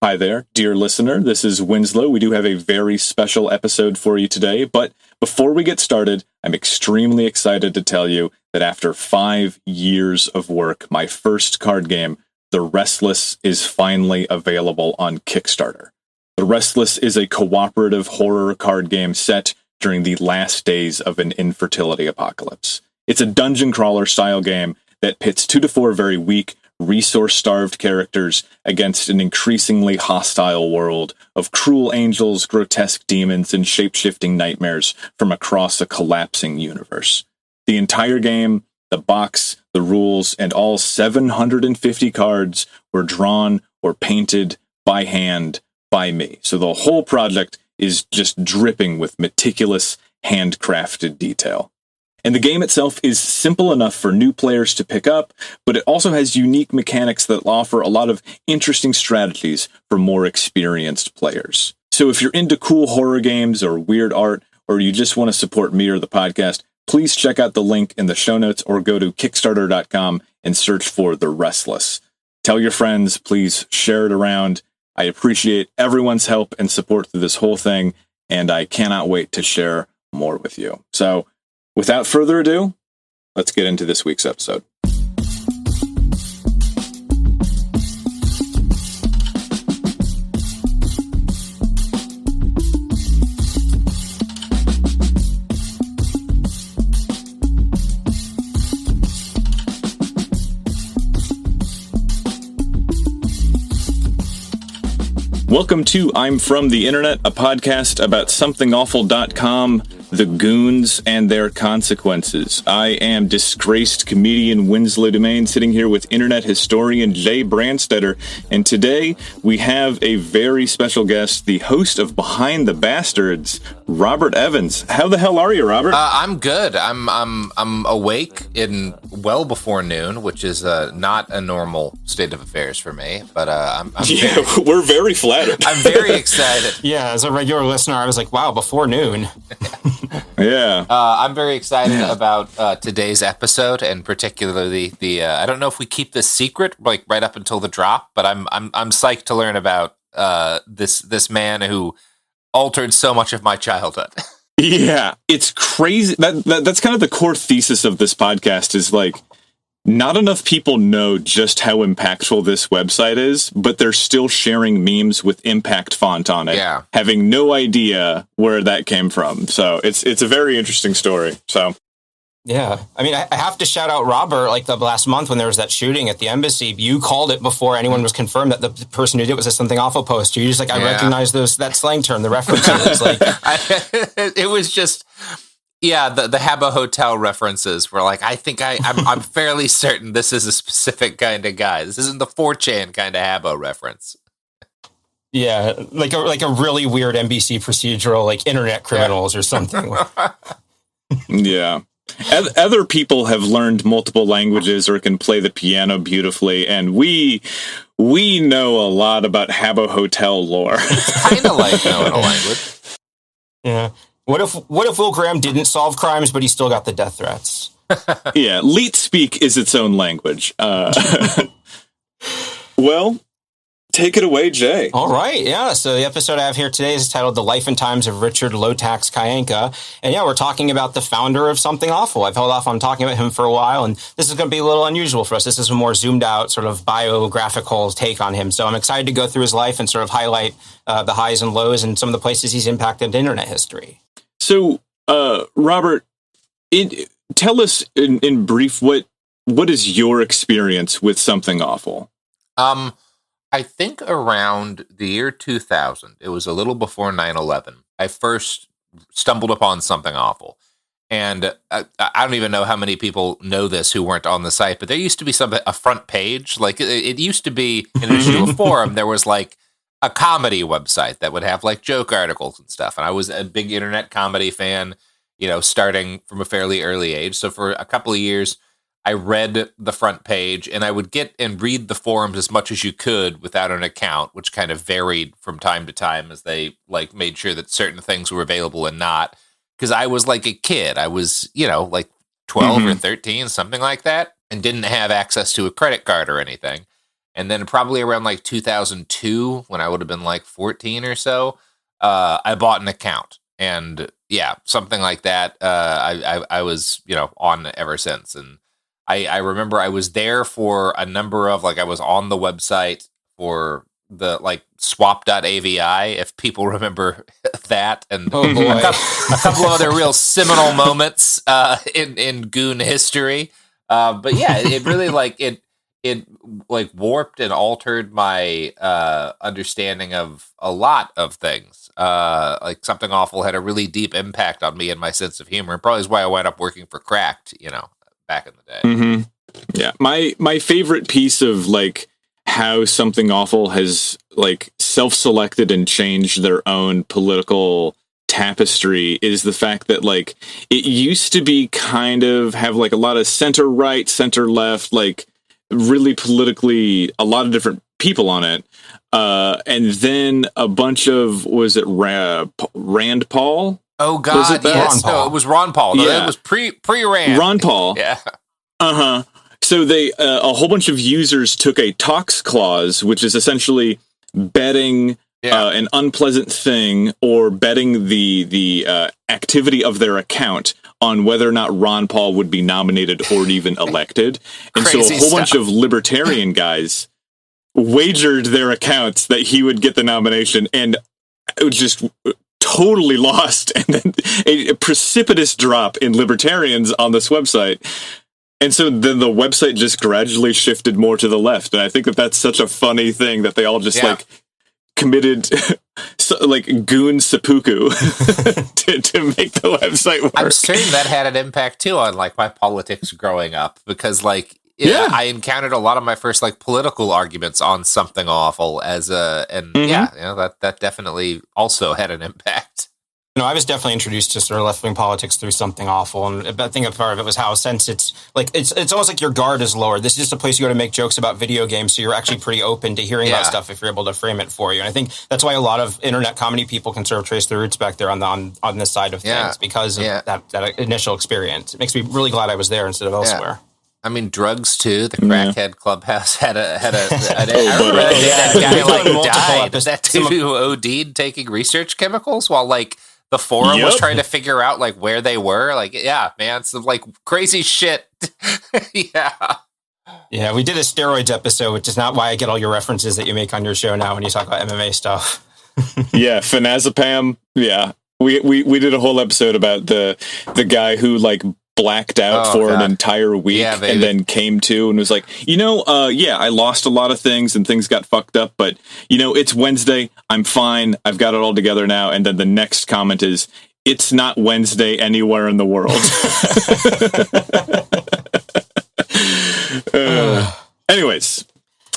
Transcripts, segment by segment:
Hi there, dear listener. This is Winslow. We do have a very special episode for you today, but before we get started, I'm extremely excited to tell you that after 5 years of work, my first card game, The Restless, is finally available on Kickstarter. The Restless is a cooperative horror card game set during the last days of an infertility apocalypse. It's a dungeon crawler style game that pits 2 to 4 very weak, resource-starved characters against an increasingly hostile world of cruel angels, grotesque demons, and shape-shifting nightmares from across a collapsing universe. The entire game, the box, the rules, and all 750 cards were drawn or painted by hand by me. So the whole project is just dripping with meticulous, handcrafted detail. And the game itself is simple enough for new players to pick up, but it also has unique mechanics that offer a lot of interesting strategies for more experienced players. So if you're into cool horror games or weird art, or you just want to support me or the podcast, please check out the link in the show notes or go to Kickstarter.com and search for The Restless. Tell your friends, please share it around. I appreciate everyone's help and support through this whole thing, and I cannot wait to share more with you. So, without further ado, let's get into this week's episode. Welcome to I'm From the Internet, a podcast about somethingawful.com, the goons, and their consequences. I am disgraced comedian Winslow Domain, sitting here with internet historian Jay Brandstetter, and today we have a very special guest, the host of Behind the Bastards, Robert Evans. How the hell are you, Robert? I'm good. I'm awake in well before noon, which is not a normal state of affairs for me. But we're very flattered. I'm very excited. Yeah, as a regular listener, I was like, wow, before noon. Yeah. I'm very excited about today's episode, and particularly the I don't know if we keep this secret like right up until the drop, but I'm psyched to learn about this man who altered so much of my childhood. Yeah, it's crazy. That's kind of the core thesis of this podcast is like, not enough people know just how impactful this website is, but they're still sharing memes with impact font on it, having no idea where that came from. So it's a very interesting story. So, yeah, I mean, I have to shout out Robert. Like the last month when there was that shooting at the embassy, you called it before anyone was confirmed that the person who did it was a Something Awful poster. You just like, I recognize that slang term, the references. Like, it was just. Yeah, the Habbo Hotel references were like, I think I'm fairly certain this is a specific kind of guy. This isn't the 4chan kind of Habbo reference. Yeah, like a really weird NBC procedural, like Internet Criminals or something. Yeah. Other people have learned multiple languages or can play the piano beautifully, and we know a lot about Habbo Hotel lore. It's kind of like knowing a language. Yeah. What if Will Graham didn't solve crimes, but he still got the death threats? Yeah, Leet speak is its own language. Well, take it away, Jay. All right, yeah. So the episode I have here today is titled The Life and Times of Richard Lowtax Kyanka. And yeah, we're talking about the founder of Something Awful. I've held off on talking about him for a while, and this is going to be a little unusual for us. This is a more zoomed out sort of biographical take on him. So I'm excited to go through his life and sort of highlight the highs and lows and some of the places he's impacted internet history. So, Robert, tell us in brief, what is your experience with Something Awful? I think around the year 2000, it was a little before 9/11, I first stumbled upon Something Awful. And I don't even know how many people know this who weren't on the site, but there used to be a front page. Like it used to be in an issue of Forum, there was like a comedy website that would have like joke articles and stuff. And I was a big internet comedy fan, starting from a fairly early age. So for a couple of years, I read the front page, and I would get and read the forums as much as you could without an account, which kind of varied from time to time as they like made sure that certain things were available and not. Because I was like a kid. I was, like 12 or 13, something like that, and didn't have access to a credit card or anything. And then probably around like 2002, when I would have been like 14 or so, I bought an account. And yeah, something like that. I was, on ever since. And I remember I was there for a number of, I was on the website for the swap.avi, if people remember that. And Oh boy. a couple of other real seminal moments in Goon history. But yeah, it really it warped and altered my understanding of a lot of things. Something Awful had a really deep impact on me and my sense of humor. Probably is why I wound up working for Cracked, back in the day. Mm-hmm. Yeah, my favorite piece of how Something Awful has self-selected and changed their own political tapestry is the fact that it used to be kind of have a lot of center right, center left, really politically a lot of different people on it, and then a bunch of Rand Paul. Oh God, yes, no, it was Ron Paul. No, it was pre-Rand. Ron Paul. Yeah. So they a whole bunch of users took a tox clause, which is essentially betting an unpleasant thing or betting the activity of their account on whether or not Ron Paul would be nominated or even elected. And so a whole bunch of libertarian guys wagered their accounts that he would get the nomination, and it was just totally lost, and then a precipitous drop in libertarians on this website. And so then the website just gradually shifted more to the left. And I think that that's such a funny thing that they all just committed goon seppuku to make the website work. I'm certain that had an impact too on my politics growing up, because I encountered a lot of my first political arguments on Something Awful that definitely also had an impact. I was definitely introduced to sort of left-wing politics through Something Awful, and I think a part of it was how, since it's almost like your guard is lowered. This is just a place you go to make jokes about video games, so you're actually pretty open to hearing about stuff if you're able to frame it for you. And I think that's why a lot of internet comedy people can sort of trace their roots back there on this side of things, because of that initial experience. It makes me really glad I was there instead of elsewhere. I mean, drugs too. The Crackhead Clubhouse had a guy died. That dude who OD'd taking research chemicals while the forum was trying to figure out where they were. Man, some crazy shit. Yeah, we did a steroids episode, which is not why I get all your references that you make on your show now when you talk about MMA stuff. Yeah, phenazepam. Yeah, we did a whole episode about the guy who blacked out for an entire week and then came to and was I lost a lot of things and things got fucked up, but it's Wednesday, I'm fine, I've got it all together now. And then the next comment is, it's not Wednesday anywhere in the world. Anyways,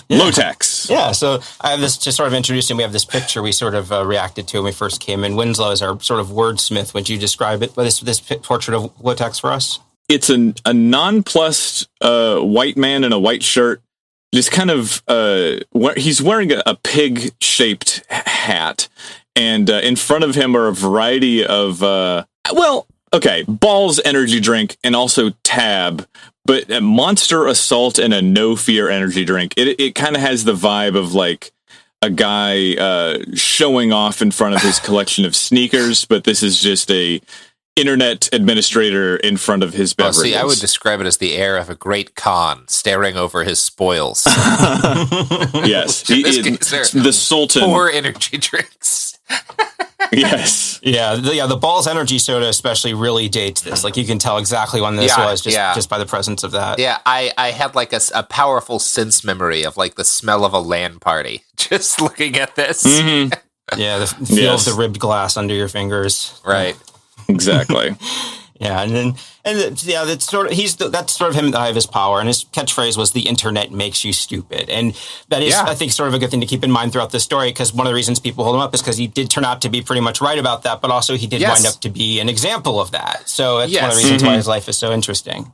Lowtax. Yeah, so I have this, to sort of introduce him, we have this picture we sort of reacted to when we first came in. Winslow is our sort of wordsmith. Would you describe it, this portrait of Lowtax for us? It's a nonplussed white man in a white shirt, just kind of, he's wearing a pig-shaped hat, and in front of him are a variety of, Balls energy drink and also Tab, but a Monster Assault and a No Fear energy drink. It kind of has the vibe of a guy showing off in front of his collection of sneakers, but this is just a internet administrator in front of his beverages. I would describe it as the air of a great Khan staring over his spoils. Yes, the Sultan. 4 energy drinks. Yes. The Balls energy soda especially really dates this. You can tell exactly when this was just by the presence of that. Yeah, I had a powerful sense memory of the smell of a LAN party just looking at this. Mm-hmm. Yeah, the feel of the ribbed glass under your fingers. Right. Exactly. That's sort of him at the height of his power, and his catchphrase was "the internet makes you stupid," and that is, I think, sort of a good thing to keep in mind throughout the story, because one of the reasons people hold him up is because he did turn out to be pretty much right about that, but also he did wind up to be an example of that. So that's one of the reasons why his life is so interesting.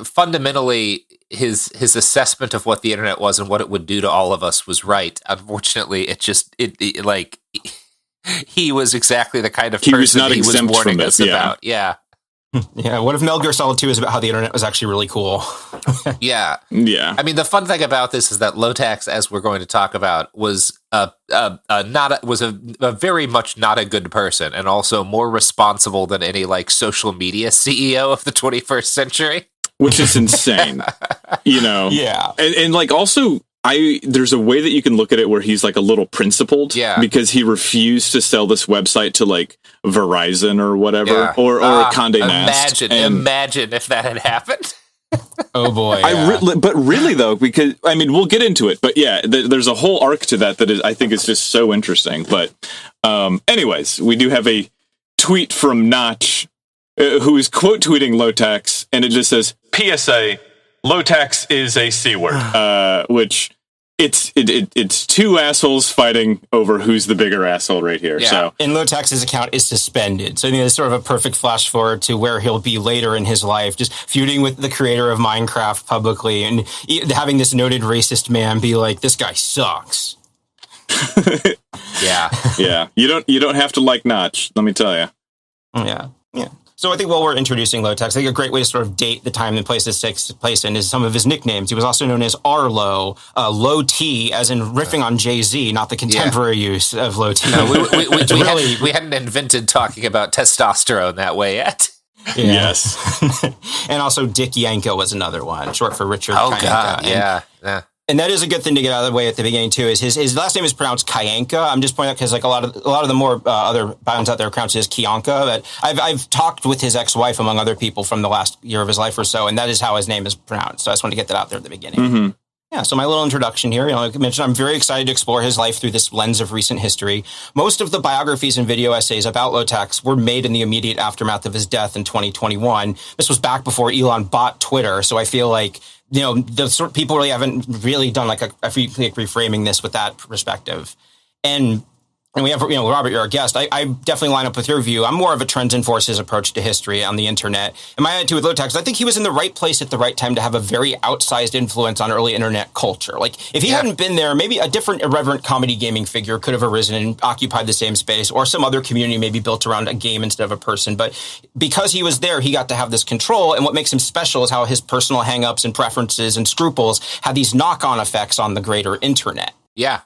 Fundamentally, his assessment of what the internet was and what it would do to all of us was right. Unfortunately, he was exactly the kind of person he was warning us about. Yeah. Yeah, what if Metal Gear Solid 2 is about how the internet was actually really cool? Yeah. Yeah. I mean, the fun thing about this is that Lowtax, as we're going to talk about, was a very much not a good person, and also more responsible than any like social media CEO of the 21st century. Which is insane. Yeah. And like also there's a way that you can look at it where he's like a little principled, because he refused to sell this website to like Verizon or whatever, or Condé Nast. Imagine if that had happened. Oh boy. But really though, because I mean, we'll get into it, but yeah, there's a whole arc to that is, I think is just so interesting. But anyways, we do have a tweet from Notch, who is quote tweeting Lowtax, and it just says, PSA, Lowtax is a C word, which it's two assholes fighting over who's the bigger asshole right here. Yeah. So, and Lowtax's account is suspended. So it's sort of a perfect flash forward to where he'll be later in his life, just feuding with the creator of Minecraft publicly and having this noted racist man be like, this guy sucks. Yeah. You don't have to like Notch, let me tell you. Yeah. So I think while we're introducing Lowtax, I think a great way to sort of date the time and place this takes place in is some of his nicknames. He was also known as Arlo, Low T, as in riffing on Jay-Z, not the contemporary use of Low T. No, we hadn't invented talking about testosterone that way yet. Yeah. Yes. And also Dick Yanka was another one, short for Richard. Oh, Kyanka. God, yeah. And that is a good thing to get out of the way at the beginning too. Is his last name is pronounced Kyanka. I'm just pointing out because like a lot of the more other bios out there pronounce it as Kyanka. But I've talked with his ex-wife among other people from the last year of his life or so, and that is how his name is pronounced. So I just want to get that out there at the beginning. Mm-hmm. Yeah, so my little introduction here, like I mentioned, I'm very excited to explore his life through this lens of recent history. Most of the biographies and video essays about Lowtax were made in the immediate aftermath of his death in 2021. This was back before Elon bought Twitter, so I feel like, the sort of people haven't really done like reframing this with that perspective. And we have, Robert, you're our guest. I definitely line up with your view. I'm more of a trends and forces approach to history on the internet. And my attitude with Lowtax, I think he was in the right place at the right time to have a very outsized influence on early internet culture. Like, if he hadn't been there, maybe a different irreverent comedy gaming figure could have arisen and occupied the same space, or some other community maybe built around a game instead of a person. But because he was there, he got to have this control. And what makes him special is how his personal hangups and preferences and scruples had these knock-on effects on the greater internet. Yeah.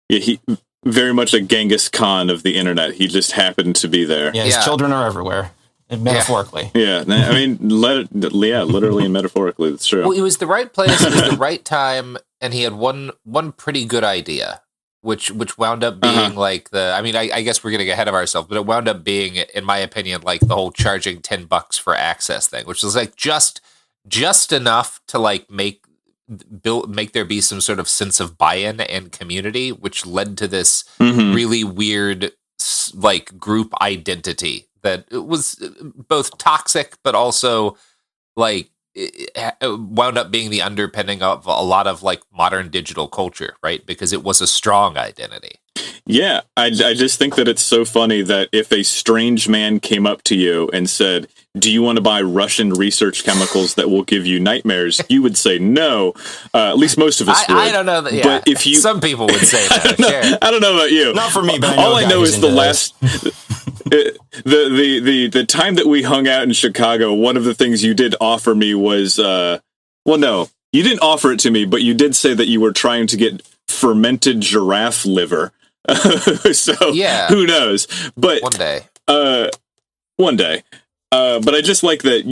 He very much a Genghis Khan of the internet. He just happened to be there. Yeah, his children are everywhere, metaphorically. Yeah, I mean, literally and metaphorically, that's true. Well, it was the right place, it was the right time, and he had one pretty good idea, which wound up being like I guess we're getting ahead of ourselves, but it wound up being, in my opinion, like the whole charging $10 for access thing, which was like just enough to like make there be some sort of sense of buy-in and community, which led to this really weird like group identity that was both toxic but also like it wound up being the underpinning of a lot of like modern digital culture, right? Because it was a strong identity. Yeah, I just think that it's so funny that if a strange man came up to you and said, do you want to buy Russian research chemicals that will give you nightmares? You would say no. At least most of us would. I don't know that. Yeah. But if you, some people would say that. Sure. I don't know about you. Not for me, but all I know is the last the time that we hung out in Chicago. One of the things you did offer me was no, you didn't offer it to me, but you did say that you were trying to get fermented giraffe liver. So who knows? But one day. But I just like that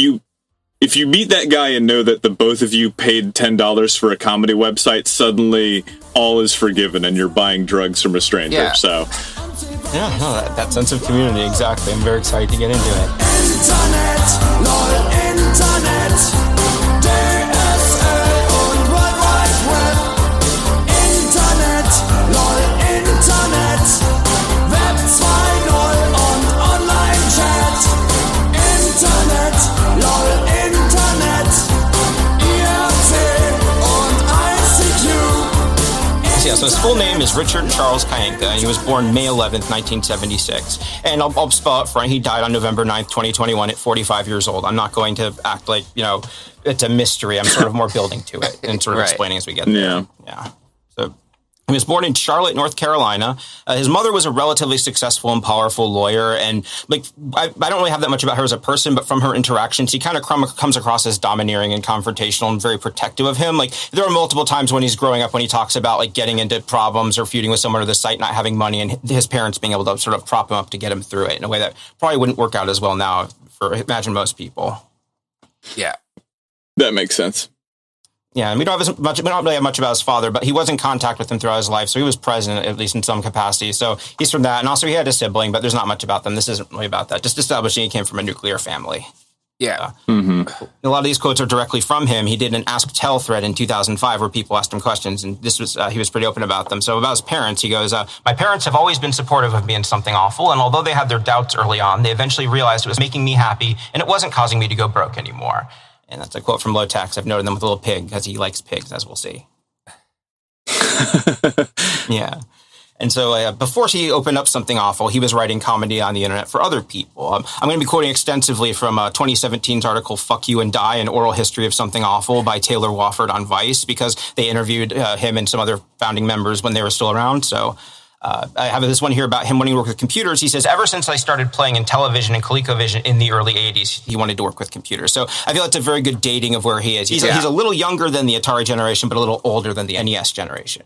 if you meet that guy and know that the both of you paid $10 for a comedy website, suddenly all is forgiven and you're buying drugs from a stranger. Yeah. So that sense of community, exactly. I'm very excited to get into it. Internet, Internet, DSL und World Wide Web. Internet, Internet, Web 2.0 und Online-Chat. Internet, Internet, IRC und ICQ. Yeah, so his full name is Richard Charles Kyanka, and he was born May 11th, 1976. And I'll spell it for him. He died on November 9th, 2021 at 45 years old. I'm not going to act like, it's a mystery. I'm sort of more building to it and sort of explaining as we get there. Yeah. So He was born in Charlotte, North Carolina. His mother was a relatively successful and powerful lawyer. And like, I don't really have that much about her as a person, but from her interactions, he kind of comes across as domineering and confrontational and very protective of him. Like, there are multiple times when he's growing up when he talks about like getting into problems or feuding with someone or the site not having money and his parents being able to sort of prop him up to get him through it in a way that probably wouldn't work out as well now for, imagine, most people. Yeah. That makes sense. Yeah, and we don't really have much about his father, but he was in contact with him throughout his life, so he was present, at least in some capacity. So he's from that. And also he had a sibling, but there's not much about them. This isn't really about that. Just establishing he came from a nuclear family. Yeah. A lot of these quotes are directly from him. He did an Ask Tell thread in 2005 where people asked him questions, and this was he was pretty open about them. So about his parents, he goes, my parents have always been supportive of me in something awful, and although they had their doubts early on, they eventually realized it was making me happy, and it wasn't causing me to go broke anymore. And that's a quote from Lowtax. I've noted them with a little pig because he likes pigs, as we'll see. Yeah. And so before he opened up Something Awful, he was writing comedy on the internet for other people. I'm going to be quoting extensively from 2017's article, Fuck You and Die, An Oral History of Something Awful by Taylor Wofford on Vice, because they interviewed him and some other founding members when they were still around. So I have this one here about him wanting to work with computers. He says, ever since I started playing in television and ColecoVision in the early 80s, he wanted to work with computers. So I feel it's a very good dating of where he is. He's a little younger than the Atari generation, but a little older than the NES generation.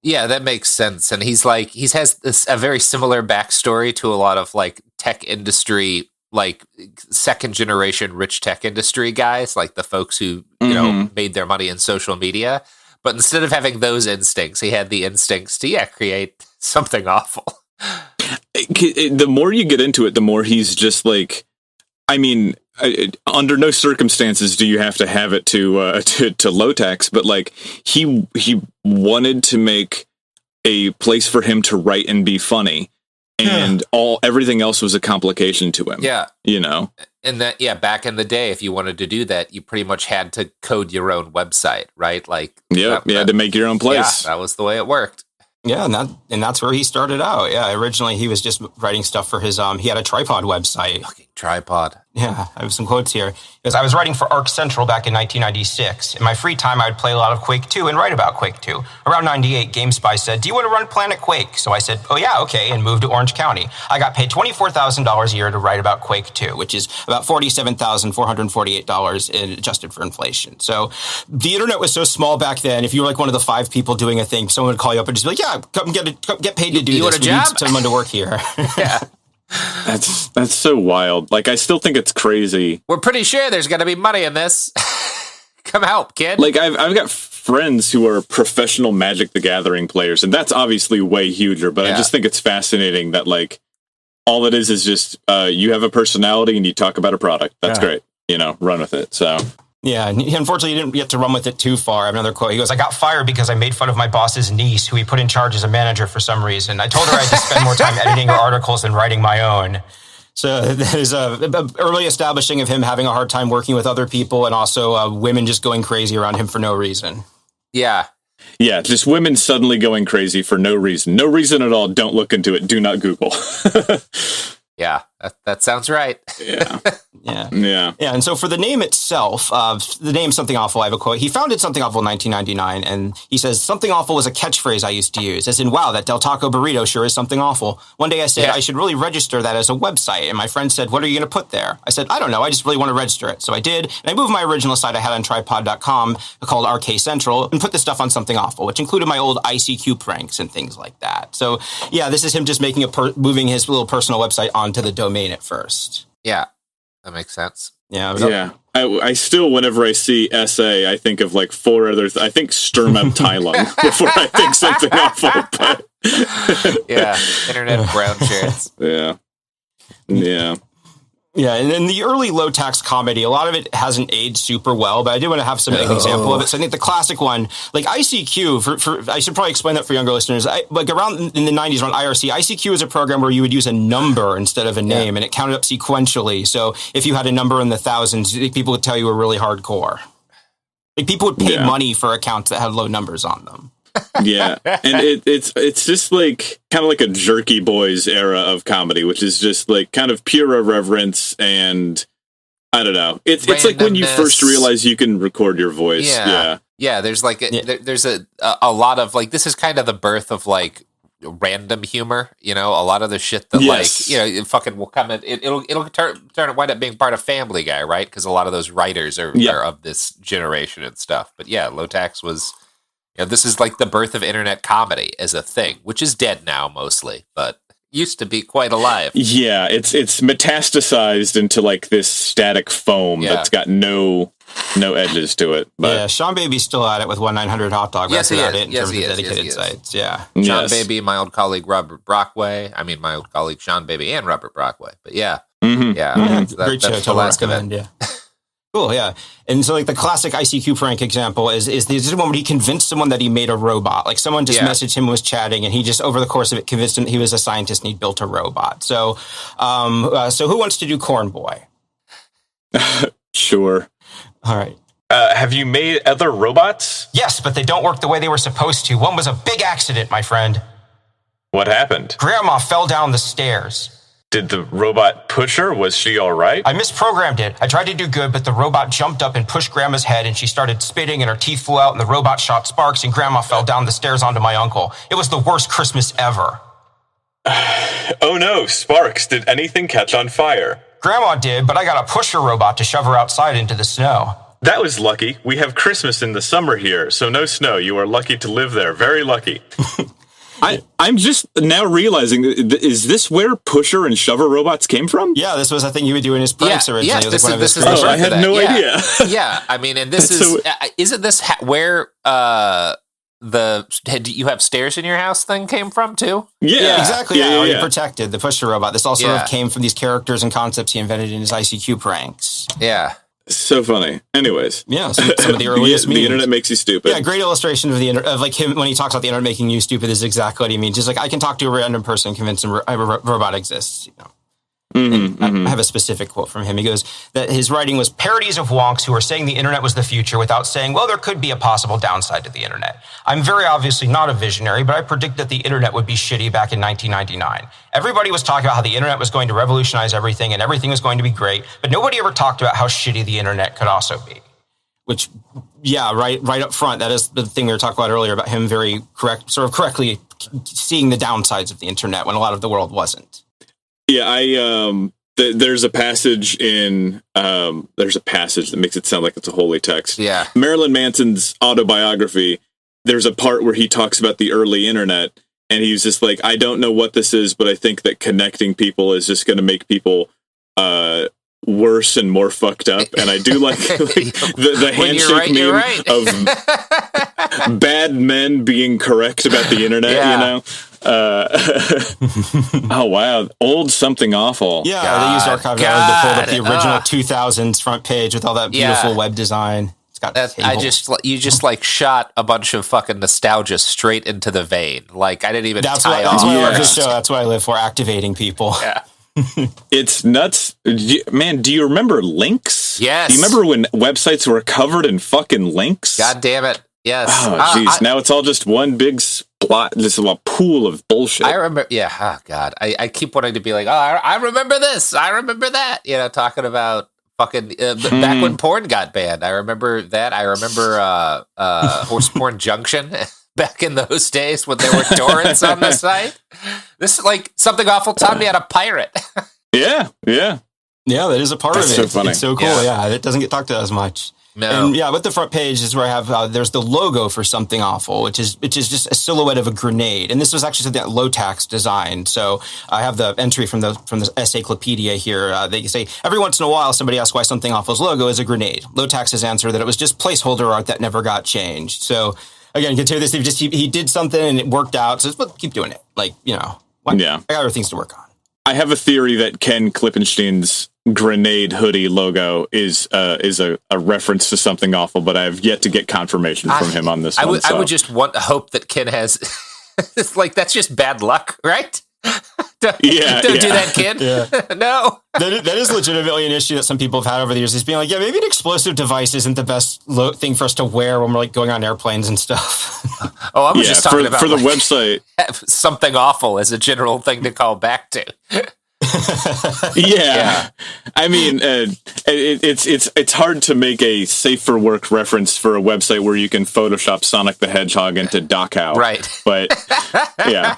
Yeah, that makes sense. And he has a very similar backstory to a lot of like tech industry, like second generation rich tech industry guys, like the folks who, you know, made their money in social media. But instead of having those instincts, he had the instincts to, create something awful. The more you get into it, the more he's just like, I mean, under no circumstances do you have to have it to Lowtax, but like he wanted to make a place for him to write and be funny, and everything else was a complication to him. Yeah, you know. And that, back in the day, if you wanted to do that, you pretty much had to code your own website, right? Like, you had to make your own place. Yeah, that was the way it worked. Yeah, and that's where he started out. Yeah, originally he was just writing stuff for his, he had a tripod website. Fucking tripod. Yeah, I have some quotes here. Because I was writing for Arc Central back in 1996. In my free time, I would play a lot of Quake 2 and write about Quake 2. Around 98, GameSpy said, do you want to run Planet Quake? So I said, oh yeah, okay, and moved to Orange County. I got paid $24,000 a year to write about Quake 2, which is about $47,448 adjusted for inflation. So the internet was so small back then, if you were like one of the 5 people doing a thing, someone would call you up and just be like, yeah, come get paid to do you this. Want a job? We need someone to work here. Yeah. That's so wild. Like, I still think it's crazy. We're pretty sure there's going to be money in this. Come help, kid. Like, I've got friends who are professional Magic the Gathering players, and that's obviously way huger, but I just think it's fascinating that, like, all it is just you have a personality and you talk about a product. That's great. You know, run with it. So... Yeah, and unfortunately, he didn't get to run with it too far. I have another quote. He goes, I got fired because I made fun of my boss's niece, who he put in charge as a manager for some reason. I told her I had to spend more time editing her articles than writing my own. So that is early establishing of him having a hard time working with other people, and also women just going crazy around him for no reason. Yeah. Yeah, just women suddenly going crazy for no reason. No reason at all. Don't look into it. Do not Google. Yeah, that sounds right. Yeah. Yeah. And so for the name itself, the name Something Awful, I have a quote. He founded Something Awful in 1999, and he says, Something Awful was a catchphrase I used to use, as in, wow, that Del Taco burrito sure is something awful. One day I said, I should really register that as a website, and my friend said, what are you going to put there? I said, I don't know, I just really want to register it. So I did, and I moved my original site I had on tripod.com called RK Central, and put this stuff on Something Awful, which included my old ICQ pranks and things like that. So yeah, this is him just making moving his little personal website onto the domain at first. Yeah, that makes sense. Yeah. I still, whenever I see SA, I think of like 4 others. I think Sturm up Thailand before I think Something Awful. But yeah, internet brown shirts. Yeah. Yeah, and in the early Lowtax comedy, a lot of it hasn't aged super well, but I do want to have an example of it. So I think the classic one, like ICQ, I should probably explain that for younger listeners. Like around in the 90s, around IRC, ICQ is a program where you would use a number instead of a name, and it counted up sequentially. So if you had a number in the thousands, people would tell you were really hardcore. Like people would pay money for accounts that had low numbers on them. Yeah, and it's just like kind of like a Jerky Boys era of comedy, which is just like kind of pure irreverence, and I don't know. It's like when you first realize you can record your voice. Yeah, there's like there's a lot of like, this is kind of the birth of like random humor, a lot of the shit that it fucking will come in, it'll wind up being part of Family Guy, right? Because a lot of those writers are of this generation and stuff. But yeah, Lowtax was, this is like the birth of internet comedy as a thing, which is dead now mostly, but used to be quite alive. Yeah, it's metastasized into like this static foam that's got no edges to it. But. Yeah, Sean Baby's still at it with 1-900 Hot Dog. Yes, he is. In terms of dedicated sites. Yeah. Sean Baby, my old colleague Robert Brockway. I mean, my old colleague Sean Baby and Robert Brockway. But yeah. Mm-hmm. Yeah. Great show to recommend. Yeah. Cool, yeah. And so, like, the classic ICQ prank example is this one where he convinced someone that he made a robot. Like, someone just messaged him, was chatting, and he just, over the course of it, convinced him he was a scientist and he built a robot. So, so who wants to do Corn Boy? Sure. All right. Have you made other robots? Yes, but they don't work the way they were supposed to. One was a big accident, my friend. What happened? Grandma fell down the stairs. Did the robot push her? Was she all right? I misprogrammed it. I tried to do good, but the robot jumped up and pushed Grandma's head, and she started spitting, and her teeth flew out, and the robot shot sparks, and Grandma fell down the stairs onto my uncle. It was the worst Christmas ever. Oh no, sparks. Did anything catch on fire? Grandma did, but I got a pusher robot to shove her outside into the snow. That was lucky. We have Christmas in the summer here, so no snow. You are lucky to live there. Very lucky. I'm just now realizing, is this where pusher and shover robots came from? Yeah, this was a thing he would do in his pranks originally. Yes, it was this one of his is the I had no idea. Yeah, I mean, and this is, isn't this where you have stairs in your house thing came from too? Yeah, exactly. Yeah. Yeah. He protected the pusher robot. This all sort of came from these characters and concepts he invented in his ICQ pranks. Yeah. So funny. Anyways. Yeah, some of the earliest memes. The internet makes you stupid. Yeah, great illustration of the internet, of like him when he talks about the internet making you stupid is exactly what he means. Just like, I can talk to a random person and convince them a robot exists, I have a specific quote from him. He goes that his writing was parodies of wonks who are saying the internet was the future without saying, well, there could be a possible downside to the internet. I'm very obviously not a visionary, but I predict that the internet would be shitty back in 1999. Everybody was talking about how the internet was going to revolutionize everything and everything was going to be great, but nobody ever talked about how shitty the internet could also be. Which, yeah, right up front, that is the thing we were talking about earlier about him correctly seeing the downsides of the internet when a lot of the world wasn't. Yeah, there's a passage that makes it sound like it's a holy text. Yeah. Marilyn Manson's autobiography, there's a part where he talks about the early internet, and he's just like, I don't know what this is, but I think that connecting people is just going to make people worse and more fucked up. And I do like the handshake meme of bad men being correct about the internet, oh wow, old something awful. Yeah, they used Archive to pull up the original 2000s front page with all that beautiful web design. It's got you just like shot a bunch of fucking nostalgia straight into the vein. Like I didn't even tie off. That's why I love this show. That's what I live for, activating people. Yeah. It's nuts. Man, do you remember links? Yes. Do you remember when websites were covered in fucking links? God damn it. Yes. Oh, jeez. Now it's all just one big splot, just a pool of bullshit. I remember, oh, God. I keep wanting to be like, oh, I remember this. I remember that. Talking about fucking, back when porn got banned. I remember that. I remember Horse Porn Junction back in those days when there were torrents on the site. This is like Something Awful taught me how to pirate. Yeah. Yeah, that is a part of it. So funny. It's so cool. Yeah, it doesn't get talked about as much. No. And yeah, with the front page is where I have, there's the logo for Something Awful, which is just a silhouette of a grenade. And this was actually something that Lowtax designed. So I have the entry from the encyclopedia here. They say, every once in a while, somebody asks why Something Awful's logo is a grenade. Lowtax's answer that it was just placeholder art that never got changed. So again, continue this. He did something and it worked out. So keep doing it. Like, I got other things to work on. I have a theory that Ken Klippenstein's grenade hoodie logo is a reference to Something Awful, but I have yet to get confirmation from him on this one. I would just hope that Ken has. It's like, that's just bad luck, right? Don't do that, kid. Yeah. No. That is legitimately an issue that some people have had over the years. Is being like, maybe an explosive device isn't the best thing for us to wear when we're like going on airplanes and stuff. Oh, I was just talking about for the website. Something Awful as a general thing to call back to. Yeah. I mean, it's hard to make a safe for work reference for a website where you can Photoshop Sonic the Hedgehog into Dachau. Right. But yeah.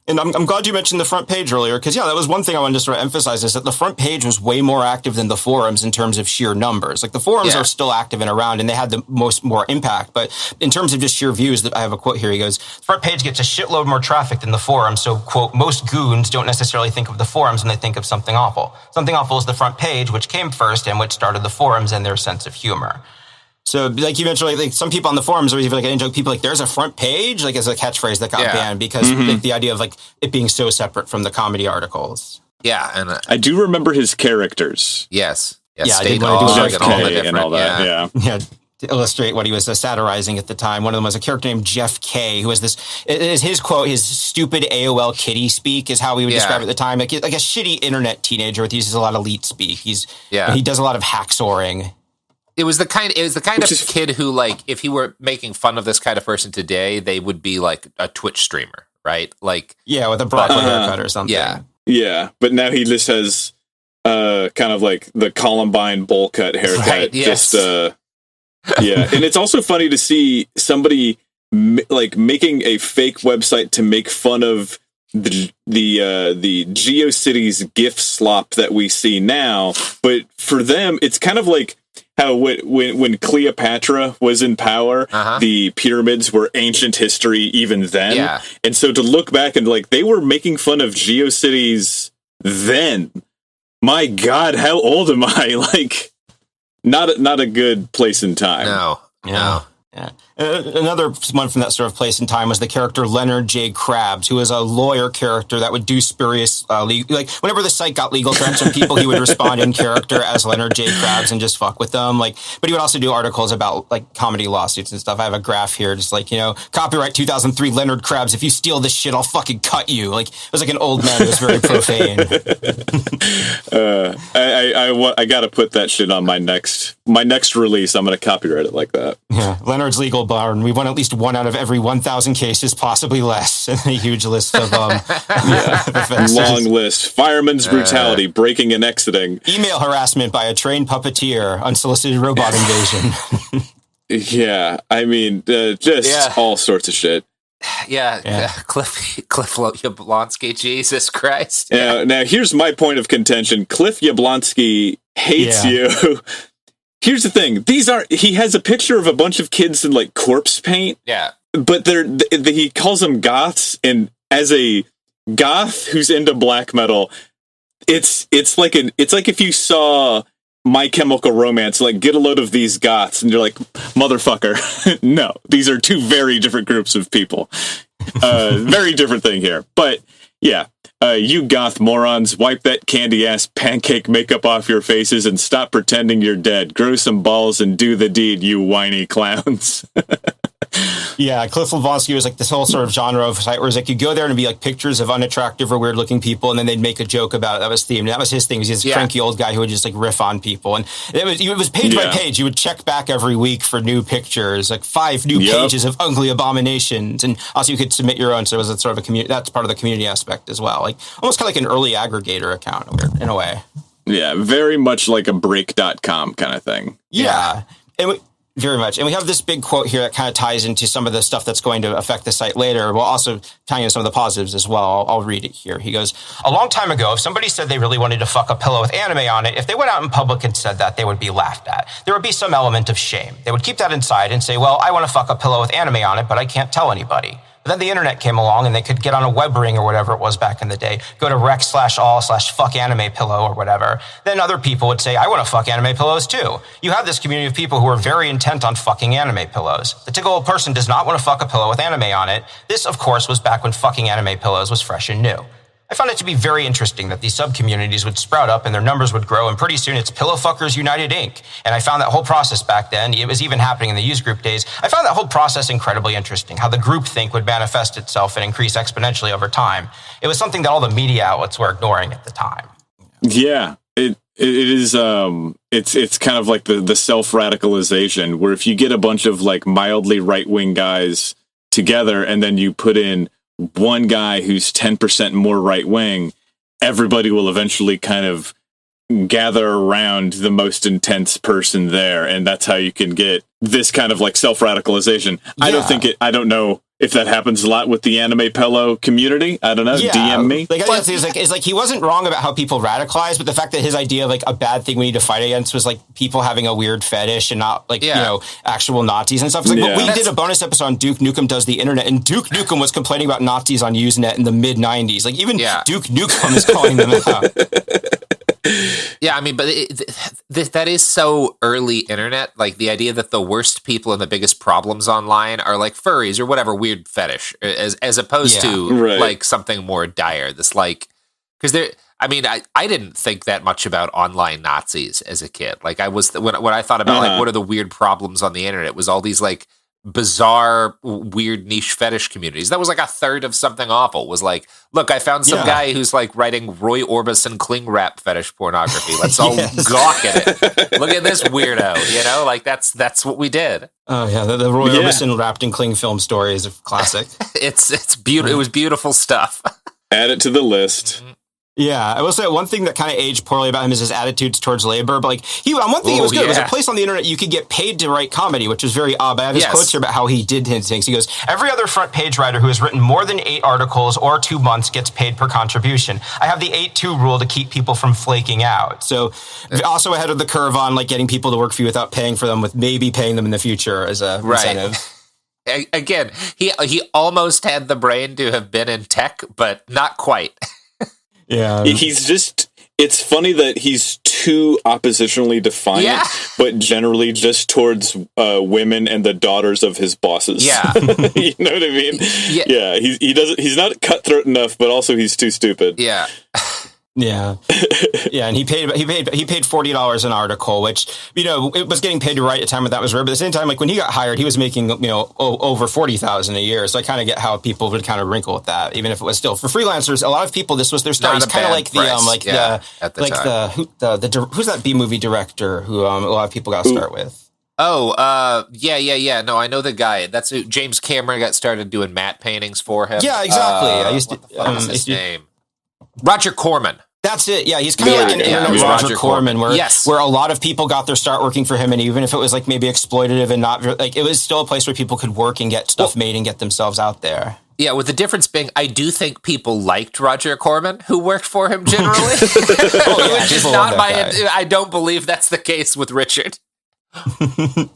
And I'm glad you mentioned the front page earlier, because, yeah, that was one thing I wanted to sort of emphasize, is that the front page was way more active than the forums in terms of sheer numbers. Like, the forums are still active and around, and they had the more impact. But in terms of just sheer views, I have a quote here. He goes, front page gets a shitload more traffic than the forum. So, quote, most goons don't necessarily think of the forums when they think of Something Awful. Something Awful is the front page, which came first and which started the forums and their sense of humor. So, like you mentioned, like some people on the forums, or even like in-joke people, like, there's a front page, like, as a catchphrase that got banned because like, the idea of like it being so separate from the comedy articles. Yeah, and I do remember his characters. Yes. Yeah, I State did want to do Dog Jeff and all the K different, and all that. Yeah. To illustrate what he was satirizing at the time. One of them was a character named Jeff K, who was his quote, his stupid AOL kitty speak is how we would describe it at the time. Like a shitty internet teenager with uses a lot of leet speak. He does a lot of hacksawying. It was the kind of kid who, like, if he were making fun of this kind of person today, they would be like a Twitch streamer, right? Like, yeah, with a broccoli haircut or something. Yeah, but now he just has kind of like the Columbine bowl cut haircut. Right, yes. And it's also funny to see somebody like making a fake website to make fun of the GeoCities GIF slop that we see now, but for them, it's kind of like how when Cleopatra was in power, the pyramids were ancient history even then. Yeah. And so to look back and like they were making fun of GeoCities then. My God, how old am I? Like, not a good place in time. No. Yeah. Another one from that sort of place in time was the character Leonard J. Krabs, who was a lawyer character that would do spurious, like whenever the site got legal threats from people, he would respond in character as Leonard J. Krabs and just fuck with them. Like, but he would also do articles about like comedy lawsuits and stuff. I have a graph here, just like, copyright 2003 Leonard Krabs. If you steal this shit, I'll fucking cut you. Like, it was like an old man who was very profane. I got to put that shit on my next release. I'm going to copyright it like that. Yeah, Leonard's Legal Barn. We won at least one out of every 1,000 cases, possibly less. And a huge list of offenses. Long list. Fireman's brutality, breaking and exiting. Email harassment by a trained puppeteer. Unsolicited robot invasion. Yeah, I mean, just all sorts of shit. Yeah. Cliff Yablonsky, Jesus Christ. Now, here's my point of contention. Cliff Yablonsky hates you. Here's the thing. He has a picture of a bunch of kids in like corpse paint. Yeah. But he calls them goths, and as a goth who's into black metal, it's like if you saw My Chemical Romance, like, get a load of these goths, and you're like, motherfucker. No, these are two very different groups of people. Very different thing here. But yeah. You goth morons, wipe that candy-ass pancake makeup off your faces and stop pretending you're dead. Grow some balls and do the deed, you whiny clowns. Yeah, Cliff Yablonsky was like this whole sort of genre of site where it's like you go there and it'd be like pictures of unattractive or weird-looking people, and then they'd make a joke about it. That was themed. That was his thing. He was this cranky old guy who would just like riff on people. And it was page by page. You would check back every week for new pictures, like 5 new pages of ugly abominations. And also you could submit your own. So it was a sort of a community. That's part of the community aspect as well. Like almost kind of like an early aggregator account in a way. Yeah, very much like a break.com kind of thing. Yeah. Very much. And we have this big quote here that kind of ties into some of the stuff that's going to affect the site later, while also tying into some of the positives as well. I'll read it here. He goes, a long time ago, if somebody said they really wanted to fuck a pillow with anime on it, if they went out in public and said that, they would be laughed at. There would be some element of shame. They would keep that inside and say, well, I want to fuck a pillow with anime on it, but I can't tell anybody. But then the internet came along and they could get on a web ring or whatever it was back in the day, go to rec/all/fuck anime pillow or whatever. Then other people would say, I want to fuck anime pillows too. You have this community of people who are very intent on fucking anime pillows. The typical old person does not want to fuck a pillow with anime on it. This, of course, was back when fucking anime pillows was fresh and new. I found it to be very interesting that these sub-communities would sprout up and their numbers would grow, and pretty soon it's Pillow Fuckers United Inc. And I found that whole process back then, it was even happening in the used group days, I found that whole process incredibly interesting, how the groupthink would manifest itself and increase exponentially over time. It was something that all the media outlets were ignoring at the time. Yeah, it is, it's kind of like the self-radicalization, where if you get a bunch of like mildly right-wing guys together and then you put in one guy who's 10% more right wing, everybody will eventually kind of gather around the most intense person there, and that's how you can get this kind of like self-radicalization. Yeah. I don't know if that happens a lot with the anime Pello community. I don't know. Yeah. DM me. Like, I think it's like he wasn't wrong about how people radicalize, but the fact that his idea of like a bad thing we need to fight against was like people having a weird fetish and not like, you know, actual Nazis and stuff. It's like, but we did a bonus episode on Duke Nukem Does the Internet, and Duke Nukem was complaining about Nazis on Usenet in the mid 90s. Like even Duke Nukem is calling them out. Yeah, I mean, but that is so early internet. Like the idea that the worst people and the biggest problems online are like furries or whatever weird fetish, as opposed to like something more dire. This like, because there, I mean, I didn't think that much about online Nazis as a kid. Like I was when I thought about like what are the weird problems on the internet, it was all these like bizarre, weird niche fetish communities. That was like a third of Something Awful. Was like, look, I found some guy who's like writing Roy Orbison cling wrap fetish pornography. Let's all gawk at it. Look at this weirdo. You know, like that's what we did. Oh yeah, the Roy Orbison wrapped in cling film story is a classic. It's beautiful. It was beautiful stuff. Add it to the list. Yeah, I will say one thing that kind of aged poorly about him is his attitudes towards labor. But like one thing he was good. It was a place on the internet you could get paid to write comedy, which was very odd. I have his quotes here about how he did his things. He goes, "Every other front page writer who has written more than 8 articles or 2 months gets paid per contribution. I have the 8-2 rule to keep people from flaking out." So also ahead of the curve on like getting people to work for you without paying for them, with maybe paying them in the future as a incentive. Again, he almost had the brain to have been in tech, but not quite. Yeah, he's just. It's funny that he's too oppositionally defiant, but generally just towards women and the daughters of his bosses. Yeah, you know what I mean. Yeah, he doesn't. He's not cutthroat enough, but also he's too stupid. Yeah. Yeah, and he paid $40 an article, which it was getting paid to write at the time that was rare. But at the same time, like when he got hired, he was making over $40,000 a year. So I kind of get how people would kind of wrinkle with that, even if it was still for freelancers. A lot of people, this was their start. He's kind of like who's that B movie director who a lot of people got to start with. Yeah. No, I know the guy. That's who James Cameron got started doing matte paintings for him. Yeah, exactly. What was his name? Roger Corman. That's it. Yeah, he's kind of like an internet Roger Corman, where a lot of people got their start working for him, and even if it was like maybe exploitative and not like, it was still a place where people could work and get stuff made and get themselves out there. Yeah, with the difference being, I do think people liked Roger Corman, who worked for him generally. I don't believe that's the case with Richard. I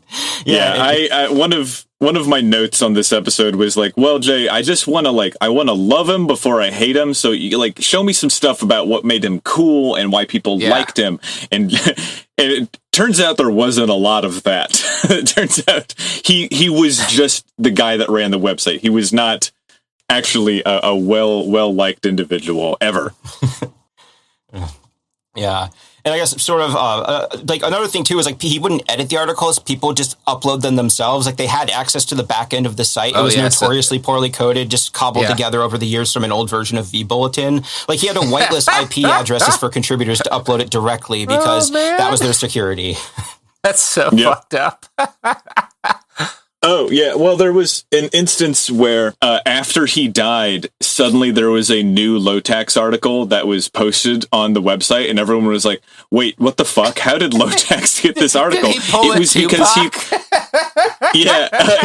one of my notes on this episode was like, well, Jay, I just want to I want to love him before I hate him. So you show me some stuff about what made him cool and why people liked him. And it turns out there wasn't a lot of that. It turns out he was just the guy that ran the website. He was not actually a well-liked individual ever. Yeah. And I guess sort of like another thing too is like he wouldn't edit the articles. People just upload them themselves. Like they had access to the back end of the site. It was notoriously poorly coded, just cobbled together over the years from an old version of vBulletin. Like he had to whitelist IP addresses for contributors to upload it directly because that was their security. That's so fucked up. Oh, yeah. Well, there was an instance where after he died, suddenly there was a new Lowtax article that was posted on the website, and everyone was like, wait, what the fuck? How did Lowtax get this article? It was because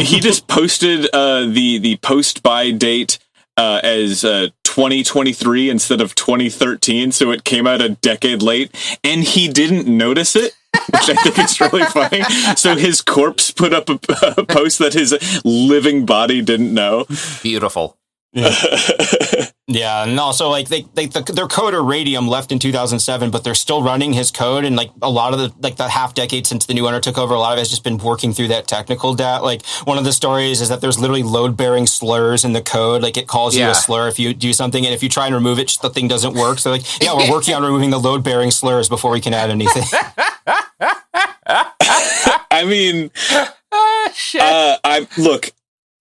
he just posted the post-by date as 2023 instead of 2013, so it came out a decade late, and he didn't notice it. Which I think is really funny. So his corpse put up a post that his living body didn't know. Beautiful. Yeah, and also like their coder Radium left in 2007, but they're still running his code, and like a lot of the half decade since the new owner took over, a lot of it has just been working through that technical debt. Like one of the stories is that there's literally load bearing slurs in the code. Like it calls you a slur if you do something, and if you try and remove it, the thing doesn't work. So like, we're working on removing the load bearing slurs before we can add anything. I mean,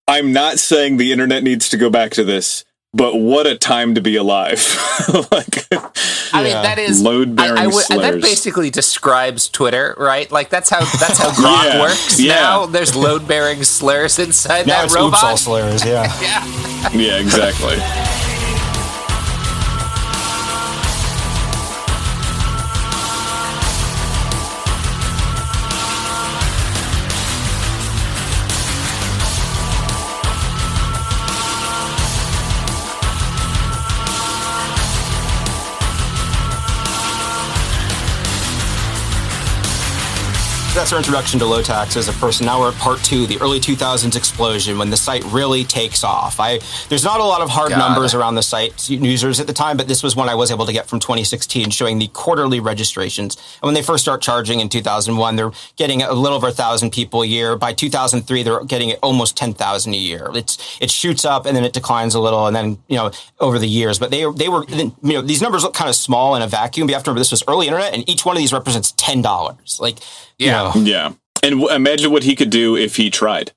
I'm not saying the internet needs to go back to this, but what a time to be alive. Like, I mean, that is load-bearing slurs. that basically describes Twitter, right? Like that's how Grok works. Yeah. Now there's load-bearing slurs inside Now that it's robot. oops all slurs, yeah. Yeah. Yeah, exactly. That's our introduction to Lowtax as a person. Now we're at part 2, the early 2000s explosion, when the site really takes off. There's not a lot of hard numbers around the site users at the time, but this was one I was able to get from 2016, showing the quarterly registrations. And when they first start charging in 2001, they're getting a little over 1,000 people a year. By 2003, they're getting almost 10,000 a year. It shoots up and then it declines a little, and then over the years. But they were these numbers look kind of small in a vacuum. But you have to remember this was early internet, and each one of these represents $10. Like. Yeah. And imagine what he could do if he tried.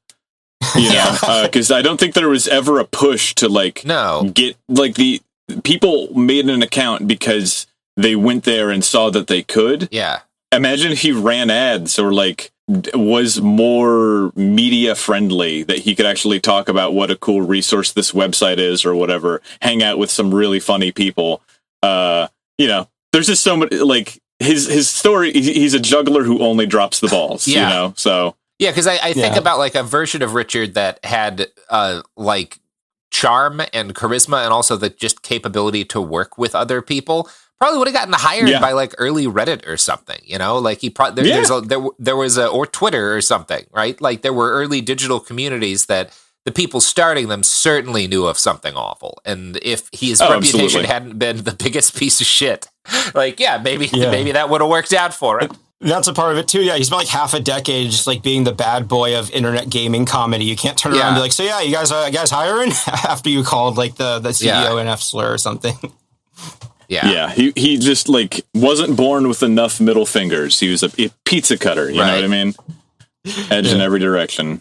Because I don't think there was ever a push to get the people made an account because they went there and saw that they could. Yeah. Imagine if he ran ads or was more media friendly, that he could actually talk about what a cool resource this website is or whatever, hang out with some really funny people. There's just so much his story. He's a juggler who only drops the balls. So because I think about a version of Richard that had charm and charisma, and also the just capability to work with other people. Probably would have gotten hired by early Reddit or something. There was or Twitter or something, right? There were early digital communities that the people starting them certainly knew of something awful. And if his reputation hadn't been the biggest piece of shit, maybe that would have worked out for him. That's a part of it too. Yeah, he spent half a decade just being the bad boy of internet gaming comedy. You can't turn around and be so you guys hiring after you called the CEO an F slur or something. Yeah. He just wasn't born with enough middle fingers. He was a pizza cutter. You know what I mean? Edge in every direction.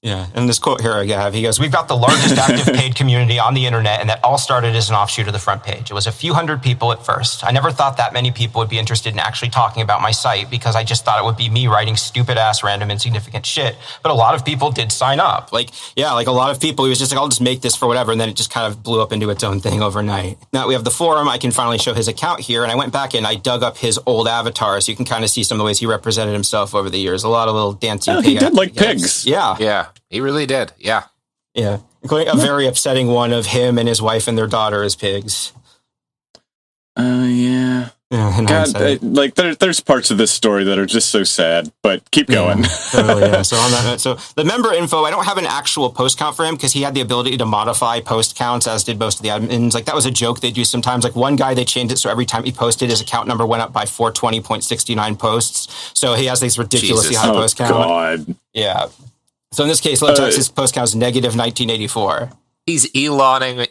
Yeah, and this quote here I have, he goes, "We've got the largest active paid community on the internet, and that all started as an offshoot of the front page. It was a few hundred people at first. I never thought that many people would be interested in actually talking about my site, because I just thought it would be me writing stupid-ass, random, insignificant shit. But a lot of people did sign up. A lot of people, he was just I'll just make this for whatever, and then it just kind of blew up into its own thing overnight. Now we have the forum. I can finally show his account here, and I went back and I dug up his old avatar, so you can kind of see some of the ways he represented himself over the years. A lot of little dancing pig. He did like pigs. Yeah. He really did. Yeah. Yeah. Including a very upsetting one of him and his wife and their daughter as pigs. Yeah. God, there's parts of this story that are just so sad, but keep going. Totally, So on that note, so the member info, I don't have an actual post count for him because he had the ability to modify post counts, as did most of the admins. That was a joke they do sometimes. One guy, they changed it so every time he posted, his account number went up by 420.69 posts. So he has these ridiculously high post count. God. Yeah. So in this case, Lowtax's post count is negative 1984. He's Eloning,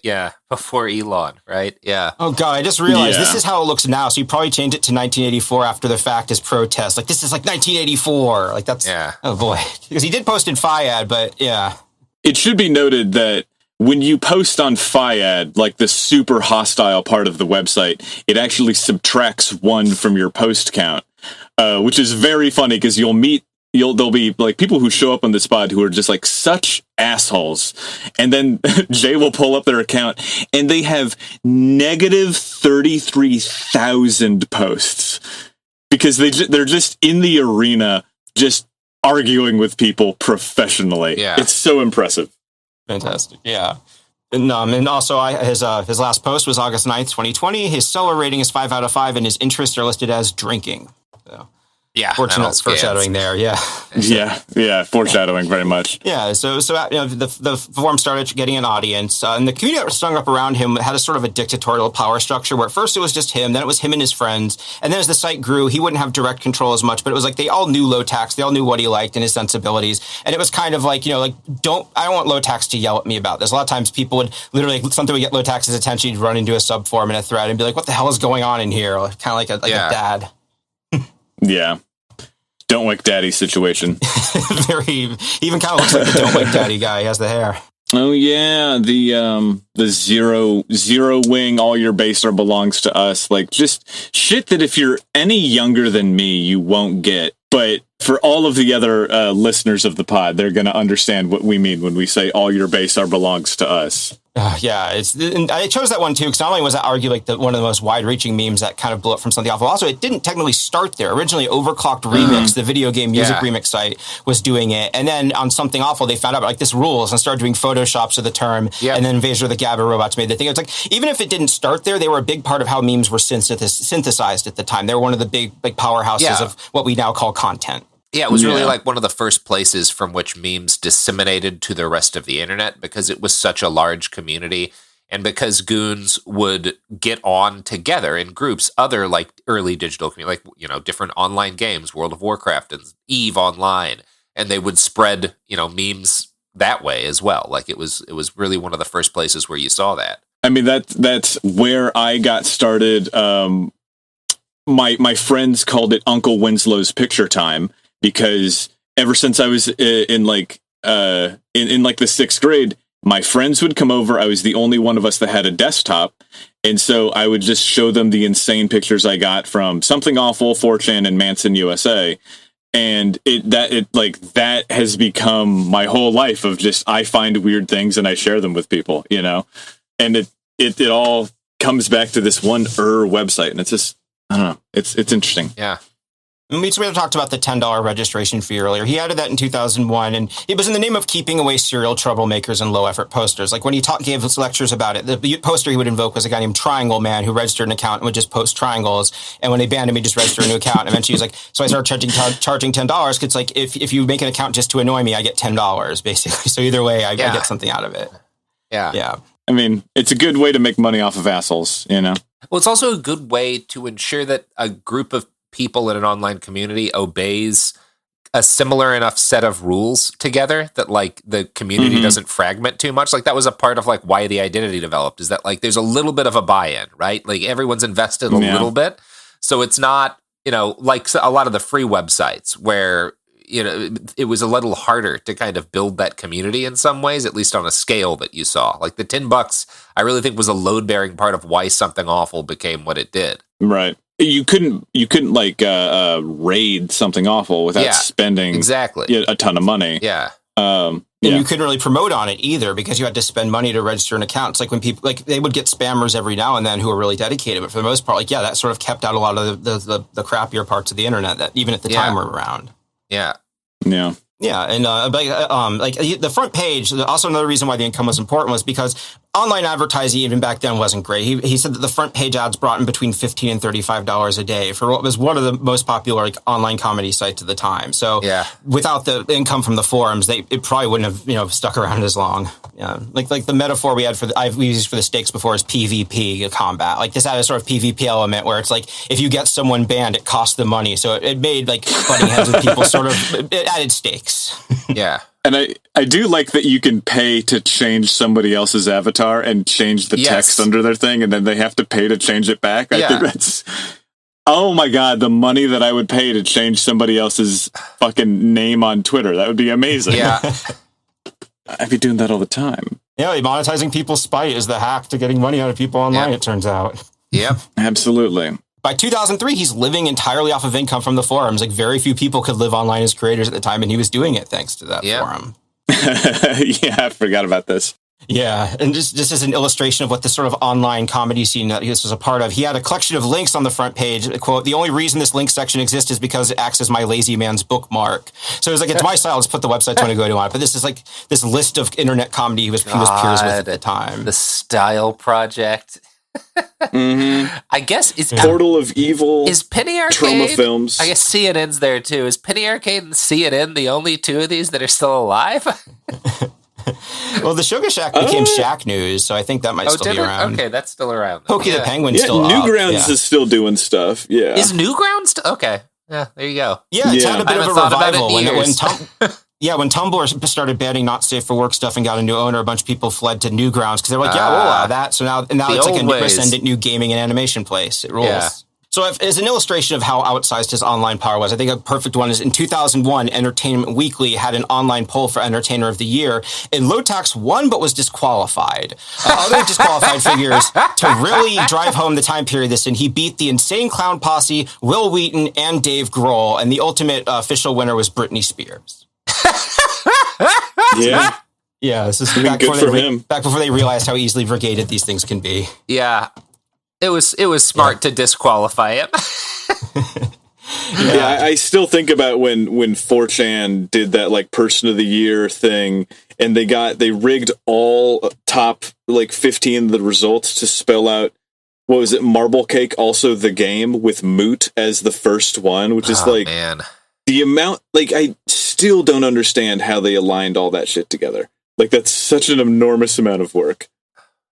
before Elon, right? Yeah. Oh, God, I just realized this is how it looks now. So you probably changed it to 1984 after the fact as protest. This is 1984. That's, oh boy. Because he did post in FIAD, but It should be noted that when you post on FIAD, the super hostile part of the website, it actually subtracts 1 from your post count, which is very funny because there'll be people who show up on the spot who are just such assholes. And then Jay will pull up their account and they have negative 33,000 posts because they're just in the arena, just arguing with people professionally. Yeah. It's so impressive. Fantastic. Yeah. And also his last post was August 9th, 2020. His stellar rating is 5 out of 5 and his interests are listed as drinking. So. Yeah, fortunate foreshadowing there. Yeah, foreshadowing very much. Yeah, so the forum started getting an audience, and the community that was strung up around him had a sort of a dictatorial power structure where at first it was just him, then it was him and his friends, and then as the site grew, he wouldn't have direct control as much, but it was they all knew Lowtax, they all knew what he liked and his sensibilities, and it was kind of I don't want Lowtax to yell at me about this. A lot of times people would literally something would get Lowtax's attention, he'd run into a subforum in a thread and be like, "What the hell is going on in here?" Kind of like a dad. Yeah. Don't Wake Daddy situation. He even kind of looks like the Don't Wake Daddy guy. He has the hair. Oh yeah, the zero wing, all your base belongs to us. Like just shit that if you're any younger than me, you won't get. But for all of the other listeners of the pod, they're going to understand what we mean when we say all your base belongs to us. Yeah, and I chose that one too because not only was that arguably one of the most wide-reaching memes that kind of blew up from Something Awful, also it didn't technically start there. Originally, Overclocked Remix, the video game music remix site, was doing it, and then on Something Awful, they found out like this rules and started doing photoshops of the term. And then Invasion of the Gabber robots made the thing. It's like even if it didn't start there, they were a big part of how memes were synthesized at the time. They were one of the big like powerhouses of what we now call content. Yeah, it was really like one of the first places from which memes disseminated to the rest of the internet because it was such a large community and because goons would get on together in groups, other like early digital community, like, you know, different online games, World of Warcraft and EVE Online, and they would spread, you know, memes that way as well. Like it was really one of the first places where you saw that. I mean, that's where I got started. My friends called it Uncle Winslow's Picture Time. Because ever since I was in like the 6th grade, my friends would come over. I was the only one of us that had a desktop. And so I would just show them the insane pictures I got from Something Awful, 4chan, and Manson USA. And that has become my whole life of just, I find weird things and I share them with people, you know? And it all comes back to this one website. And it's just, I don't know. It's interesting. Yeah. We talked about the $10 registration fee earlier. He added that in 2001, and it was in the name of keeping away serial troublemakers and low-effort posters. Like when he gave his lectures about it, the poster he would invoke was a guy named Triangle Man who registered an account and would just post triangles. And when they banned him, he just registered a new account. And eventually he was like, so I started charging $10 because it's like, if you make an account just to annoy me, I get $10, basically. So either way, I get something out of it. Yeah. I mean, it's a good way to make money off of assholes, you know? Well, it's also a good way to ensure that a group of people in an online community obeys a similar enough set of rules together that like the community doesn't fragment too much. Like that was a part of like why the identity developed, is that like there's a little bit of a buy-in, right? Like everyone's invested a little bit. So it's not, you know, like a lot of the free websites where, you know, it was a little harder to kind of build that community in some ways, at least on a scale that you saw. Like the $10, I really think was a load-bearing part of why Something Awful became what it did. Right. You couldn't like raid Something Awful without spending a ton of money. Yeah. And you couldn't really promote on it either because you had to spend money to register an account. It's like when people, like they would get spammers every now and then who were really dedicated, but for the most part, like, that sort of kept out a lot of the crappier parts of the internet that even at the time were around. Yeah. Yeah. Yeah, and like the front page, also another reason why the income was important was because online advertising even back then wasn't great. He said that the front page ads brought in between $15 and $35 a day for what was one of the most popular like online comedy sites at the time. So without the income from the forums, it probably wouldn't have stuck around as long. Yeah, like the metaphor we had we used for the stakes before is PvP combat. Like this had a sort of PvP element where it's like if you get someone banned, it costs them money. So it made like butting heads with people sort of it added stakes. Yeah. And I do like that you can pay to change somebody else's avatar and change the text under their thing, and then they have to pay to change it back. I think that's, oh my God, the money that I would pay to change somebody else's fucking name on Twitter. That would be amazing. Yeah. I'd be doing that all the time. Yeah, monetizing people's spite is the hack to getting money out of people online, it turns out. Yep. Absolutely. By 2003, he's living entirely off of income from the forums. Like very few people could live online as creators at the time, and he was doing it thanks to that forum. Yeah, I forgot about this. Yeah, and just as an illustration of what this sort of online comedy scene that this was a part of, he had a collection of links on the front page. Quote, the only reason this link section exists is because it acts as my lazy man's bookmark. So it was like, it's my style to put the websites when I go to on it. But this is like this list of internet comedy he was peers with at the time. The Style Project. I guess it's Portal of Evil. Is Penny Arcade? Trauma Films. I guess CNN's there too. Is Penny Arcade and CNN the only two of these that are still alive? Well, the Sugar Shack became Shack News, so I think that might still be around. Okay, that's still around. Pokey the Penguin's still Newgrounds is still doing stuff. Yeah, is Newgrounds? Okay, yeah, there you go. Yeah, it's had a bit of a revival when Tumblr started banning not safe for work stuff and got a new owner. A bunch of people fled to Newgrounds because they're like, we'll allow that. So now it's like a rescinded new gaming and animation place. It rules. Yeah. So as an illustration of how outsized his online power was, I think a perfect one is in 2001, Entertainment Weekly had an online poll for Entertainer of the Year, and Lowtax won but was disqualified. Other disqualified figures, to really drive home the time period this in, he beat the Insane Clown Posse, Will Wheaton, and Dave Grohl, and the ultimate official winner was Britney Spears. Yeah. Yeah, this is Good for him. back before they realized how easily brigaded these things can be. Yeah. It was smart to disqualify him. Yeah, I still think about when 4chan did that like Person of the Year thing, and they rigged all top like 15 of the results to spell out, what was it, Marble Cake, also the game, with Moot as the first one, which is Man. the amount, like, I still don't understand how they aligned all that shit together. Like, that's such an enormous amount of work.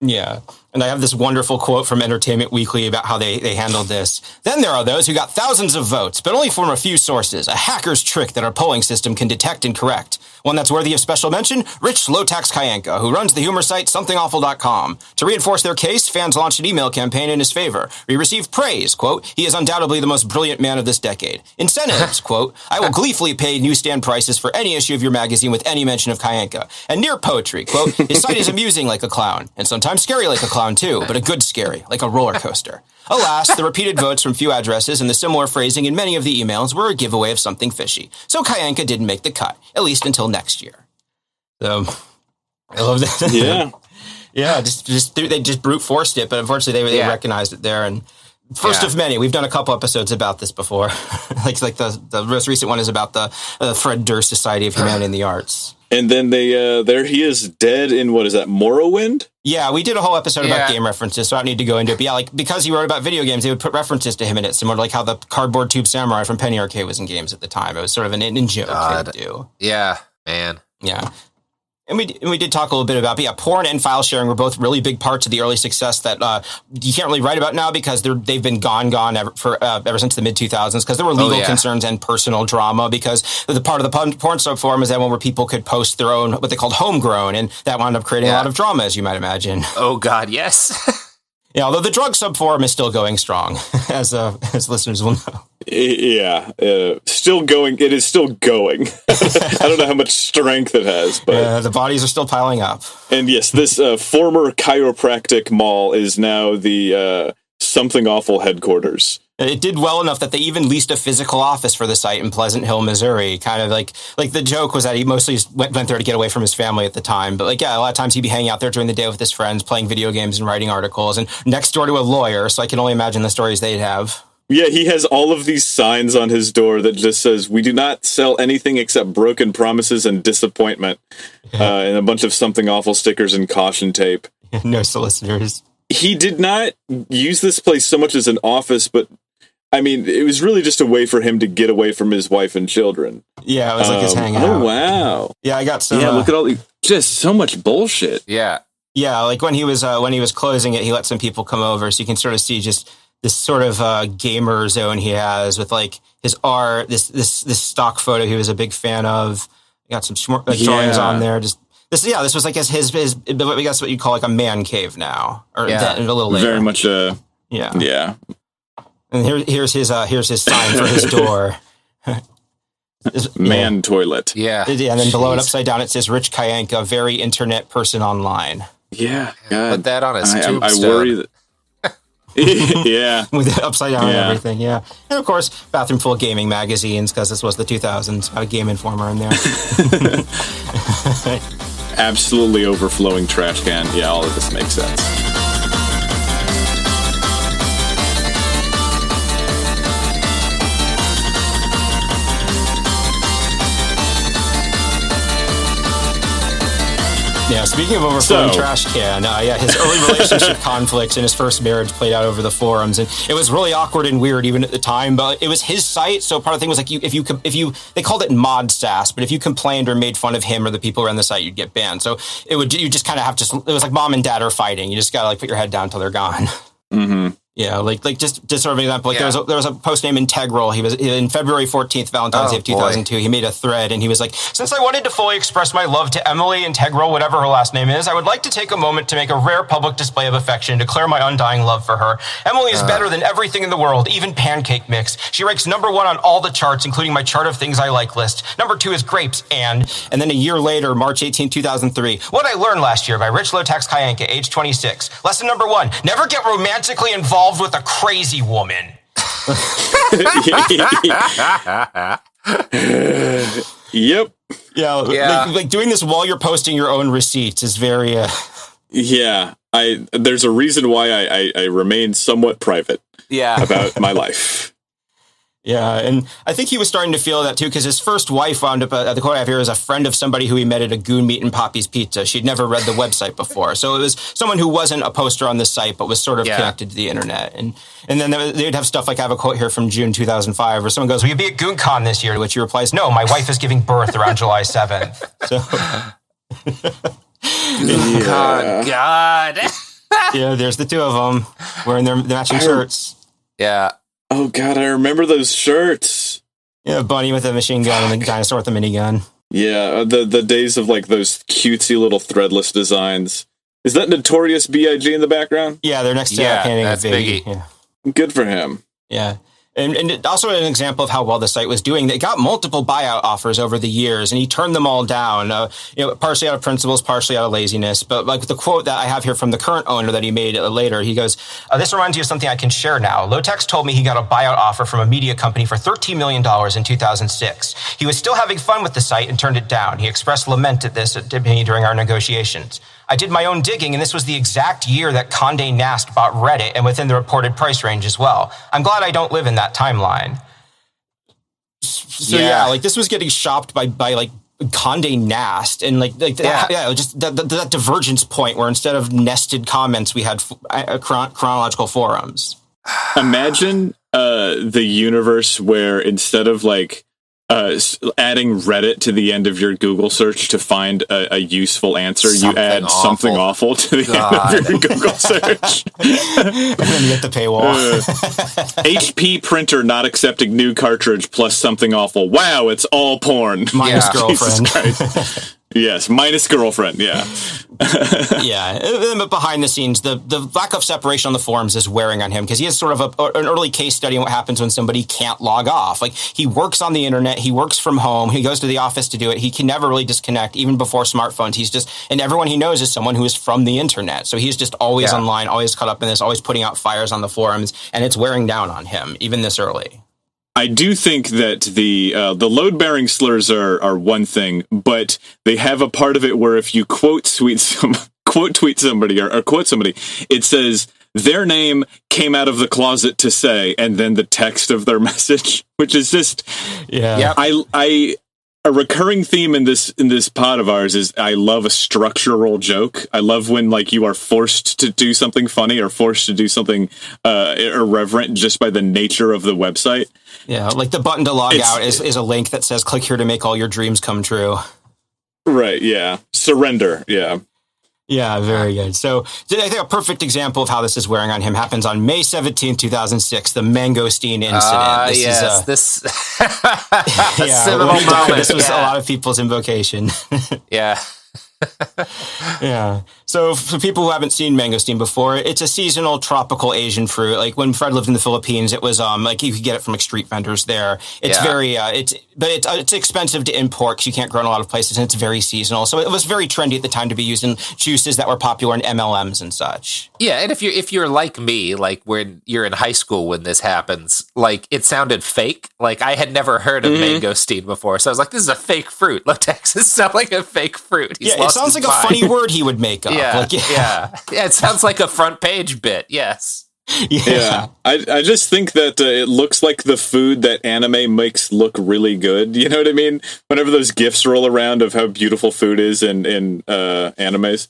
Yeah. And I have this wonderful quote from Entertainment Weekly about how they handled this. Then there are those who got thousands of votes, but only from a few sources. A hacker's trick that our polling system can detect and correct. One that's worthy of special mention, Richest Lowtax Kyanka, who runs the humor site somethingawful.com. To reinforce their case, fans launched an email campaign in his favor. We received praise, quote, he is undoubtedly the most brilliant man of this decade. Incentives, quote, I will gleefully pay newsstand prices for any issue of your magazine with any mention of Kyanka. And near poetry, quote, his site is amusing like a clown, and sometimes scary like a clown too, but a good scary, like a roller coaster. Alas, the repeated votes from few addresses and the similar phrasing in many of the emails were a giveaway of something fishy. So Kyanka didn't make the cut, at least until next year. So, I love that. Yeah. Yeah, they just brute forced it, but unfortunately they recognized it there. And first of many, we've done a couple episodes about this before. like the most recent one is about the Fred Durst Society of Humanity and the Arts. And then there he is dead in, what is that, Morrowind? Yeah, we did a whole episode about game references, so I don't need to go into it. But yeah, like, because he wrote about video games, they would put references to him in it, similar to like how the Cardboard Tube Samurai from Penny Arcade was in games at the time. It was sort of an in-joke thing to do. Yeah, man. Yeah. And we did talk a little bit about, but yeah, porn and file sharing were both really big parts of the early success that you can't really write about now because they've been gone ever since the mid-2000s because there were legal concerns and personal drama because the part of the porn subforum is that one where people could post their own, what they called homegrown, and that wound up creating a lot of drama, as you might imagine. Oh, God, yes. Yeah, although the drug subforum is still going strong, as listeners will know. Yeah, still going. It is still going. I don't know how much strength it has, but the bodies are still piling up. And yes, this former chiropractic mall is now the Something Awful headquarters. It did well enough that they even leased a physical office for the site in Pleasant Hill, Missouri. Kind of like the joke was that he mostly went there to get away from his family at the time. But a lot of times he'd be hanging out there during the day with his friends, playing video games and writing articles, and next door to a lawyer. So I can only imagine the stories they'd have. Yeah, he has all of these signs on his door that just says, "We do not sell anything except broken promises and disappointment," and a bunch of Something Awful stickers and caution tape. No solicitors. He did not use this place so much as an office, but I mean, it was really just a way for him to get away from his wife and children. Yeah, it was like his hangout. Oh, wow. Yeah, I got some. Yeah, look at all these, just so much bullshit. Yeah. Yeah, like when he was closing it, he let some people come over, so you can sort of see just this sort of gamer zone he has with like his art, this stock photo he was a big fan of. He got some drawings on there. This was like his I guess what you call like a man cave now, or a little later. Very much yeah. And here's his sign for his door. Man toilet. Yeah. And then below it, upside down, it says Rich Kyanka, very internet person online. Yeah. God. Put that on his tombstone. I worry that. Yeah. With it upside down and everything, yeah. And of course, bathroom full of gaming magazines, because this was the 2000s. Got a Game Informer in there. Absolutely overflowing trash can. Yeah, all of this makes sense. Yeah, speaking of overflowing trash can, his early relationship conflicts in his first marriage played out over the forums, and it was really awkward and weird even at the time. But it was his site, so part of the thing was like if you they called it mod sass, but if you complained or made fun of him or the people around the site, you'd get banned. So you just kind of have to. It was like mom and dad are fighting. You just gotta like put your head down till they're gone. Mm-hmm. Yeah, like just sort of an example. Like there was a post name Integral. He was in February 14th, Valentine's Day of 2002. He made a thread and he was like, "Since I wanted to fully express my love to Emily Integral, whatever her last name is, I would like to take a moment to make a rare public display of affection and declare my undying love for her. Emily is better than everything in the world, even pancake mix. She ranks #1 on all the charts, including my chart of things I like list. #2 is grapes and then a year later, March 18, 2003. What I learned last year by Lowtax Kyanka, age 26. Lesson #1: never get romantically involved with a crazy woman." Yep. Yeah. Like doing this while you're posting your own receipts is very. Yeah. There's a reason why I remain somewhat private. About my life. Yeah, and I think he was starting to feel that too, because his first wife wound up, the quote I have here, is a friend of somebody who he met at a Goon Meat and Poppy's Pizza. She'd never read the website before. So it was someone who wasn't a poster on the site, but was sort of connected to the internet. And then they'd have stuff like, I have a quote here from June 2005, where someone goes, "Will you be at GoonCon this year?" To which he replies, "No, my wife is giving birth around July 7th. So, God. Yeah, there's the two of them wearing their matching shirts. Yeah. Oh, God, I remember those shirts. Yeah, Bunny with a machine gun and the dinosaur with a minigun. Yeah, the days of, like, those cutesy little threadless designs. Is that Notorious B.I.G. in the background? Yeah, they're next to painting a Biggie. Yeah. Good for him. Yeah. And also an example of how well the site was doing. They got multiple buyout offers over the years, and he turned them all down, partially out of principles, partially out of laziness. But like the quote that I have here from the current owner that he made later, he goes, "This reminds you of something I can share now. Lowtax told me he got a buyout offer from a media company for $13 million in 2006. He was still having fun with the site and turned it down. He expressed lament at this to me during our negotiations. I did my own digging, and this was the exact year that Condé Nast bought Reddit, and within the reported price range as well. I'm glad I don't live in that timeline." So like this was getting shopped by like Condé Nast, and just that divergence point where instead of nested comments, we had chronological forums. Imagine the universe where instead of like adding Reddit to the end of your Google search to find a useful answer, you add something awful to the end of your Google search. And then you hit the paywall. HP printer not accepting new cartridge plus something awful. Wow, it's all porn. Minus girlfriend. Yes, minus girlfriend, yeah. Yeah, but behind the scenes, the lack of separation on the forums is wearing on him because he has sort of an early case study on what happens when somebody can't log off. Like, he works on the internet, he works from home, he goes to the office to do it. He can never really disconnect, even before smartphones. And everyone he knows is someone who is from the internet. So he's just always online, always caught up in this, always putting out fires on the forums, and it's wearing down on him, even this early. I do think that the load-bearing slurs are one thing, but they have a part of it where if you quote tweet somebody, or quote somebody, it says their name came out of the closet to say, and then the text of their message, which is just a recurring theme in this pod of ours is I love a structural joke. I love when like you are forced to do something funny or forced to do something irreverent just by the nature of the website. Yeah, like the button to log out is a link that says click here to make all your dreams come true. Right, yeah. Surrender, yeah. Yeah, very good. So I think a perfect example of how this is wearing on him happens on May 17, 2006, the mangosteen incident. This was a lot of people's invocation. Yeah. Yeah. So for people who haven't seen mangosteen before, it's a seasonal tropical Asian fruit. Like when Fred lived in the Philippines, it was like you could get it from like street vendors there. It's very it's expensive to import because you can't grow in a lot of places, and it's very seasonal. So it was very trendy at the time to be used in juices that were popular in MLMs and such. Yeah, and if you're like me, like when you're in high school when this happens, like it sounded fake. Like I had never heard of mangosteen before, so I was like, "This is a fake fruit." Lowtax is selling a fake fruit. It sounds like a funny word he would make up. Yeah, it sounds like a front page bit. Yes. Yeah. I just think that it looks like the food that anime makes look really good. You know what I mean? Whenever those GIFs roll around of how beautiful food is in animes.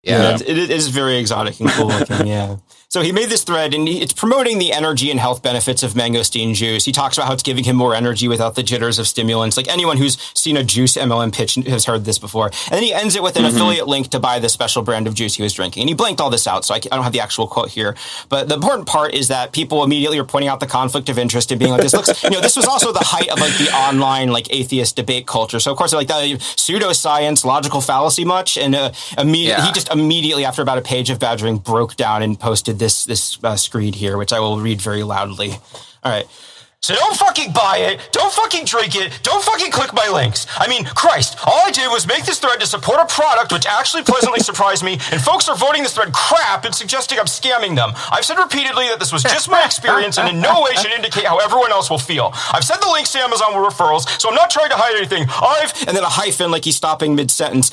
Yeah. It is very exotic and cool looking. Yeah. So he made this thread, and it's promoting the energy and health benefits of mangosteen juice. He talks about how it's giving him more energy without the jitters of stimulants. Like anyone who's seen a juice MLM pitch has heard this before. And then he ends it with an affiliate link to buy the special brand of juice he was drinking. And he blanked all this out, so I don't have the actual quote here. But the important part is that people immediately are pointing out the conflict of interest and being like, this looks, this was also the height of like the online like atheist debate culture. So of course, like that pseudoscience, logical fallacy much. And he just immediately, after about a page of badgering, broke down and posted this screed here, which I will read very loudly. All right. So don't fucking buy it, don't fucking drink it, don't fucking click my links. I mean, Christ, all I did was make this thread to support a product which actually pleasantly surprised me, and folks are voting this thread crap and suggesting I'm scamming them. I've said repeatedly that this was just my experience and in no way should indicate how everyone else will feel. I've said the links to Amazon were referrals, so I'm not trying to hide anything. And then a hyphen like he's stopping mid-sentence.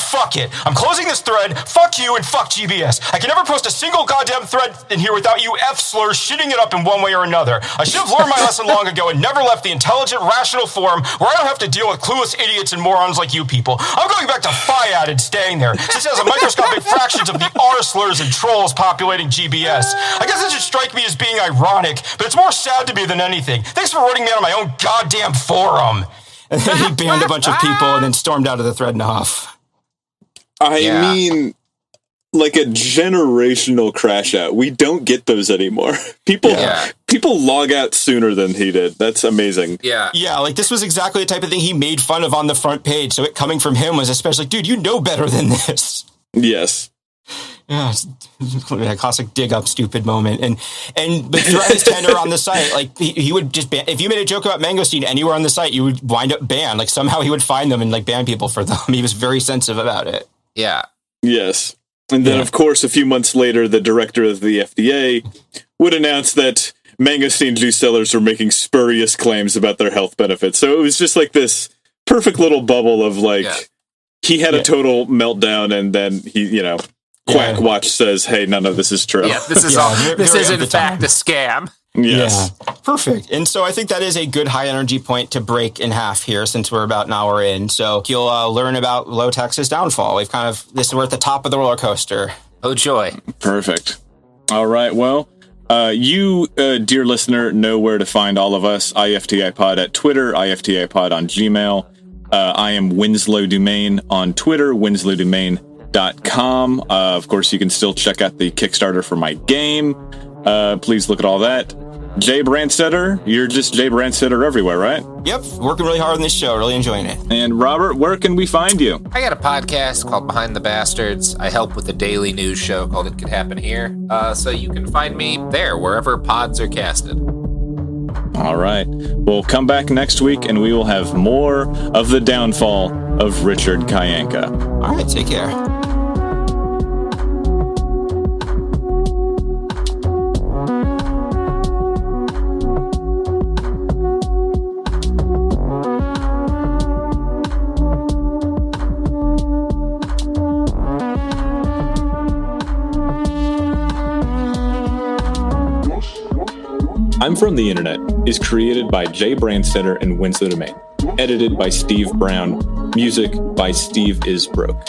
Fuck it. I'm closing this thread. Fuck you and fuck GBS. I can never post a single goddamn thread in here without you F-slurs shitting it up in one way or another. I should have learned my lesson long ago and never left the intelligent, rational forum where I don't have to deal with clueless idiots and morons like you people. I'm going back to FIAD and staying there, since it has a microscopic fractions of the R-slurs and trolls populating GBS. I guess it should strike me as being ironic, but it's more sad to me than anything. Thanks for voting me out of my own goddamn forum. And then he banned a bunch of people and then stormed out of the thread and off. I mean, like a generational crash out. We don't get those anymore. People log out sooner than he did. That's amazing. Yeah. Yeah, like this was exactly the type of thing he made fun of on the front page. So it coming from him was especially, dude, you know better than this. Yes. Yeah, it's a classic dig up stupid moment. And but throughout his tenure on the site, like he would just ban, if you made a joke about mangosteen anywhere on the site, you would wind up banned. Like somehow he would find them and like ban people for them. He was very sensitive about it. Yeah. Yes. And then, of course, a few months later, the director of the FDA would announce that mangosteen juice sellers were making spurious claims about their health benefits. So it was just like this perfect little bubble of like, he had a total meltdown, and then he, Quack Watch says, hey, none of this is true. Yeah, this is this is in fact a scam. Yes. Yeah, perfect. And so I think that is a good high energy point to break in half here, since we're about an hour in. So you'll learn about Lowtax's downfall. We're at the top of the roller coaster. Oh, joy. Perfect. All right. Well, you, dear listener, know where to find all of us. IFTIPod at Twitter, IFTIPod on Gmail. I am Winslow Dumain on Twitter, winslowdumain.com. Of course, you can still check out the Kickstarter for my game. Please look at all that. Jay Brandstetter, you're just Jay Brandstetter everywhere, right? Yep, working really hard on this show, really enjoying it. And Robert, where can we find you? I got a podcast called Behind the Bastards. I help with a daily news show called It Could Happen Here. So you can find me there, wherever pods are casted. All right. We'll come back next week and we will have more of the downfall of Richard Kyanka. All right, take care. I'm From the Internet is created by Jay Brandstetter and Winslow Dumain. Edited by Steve Brown. Music by Steve Isbrook.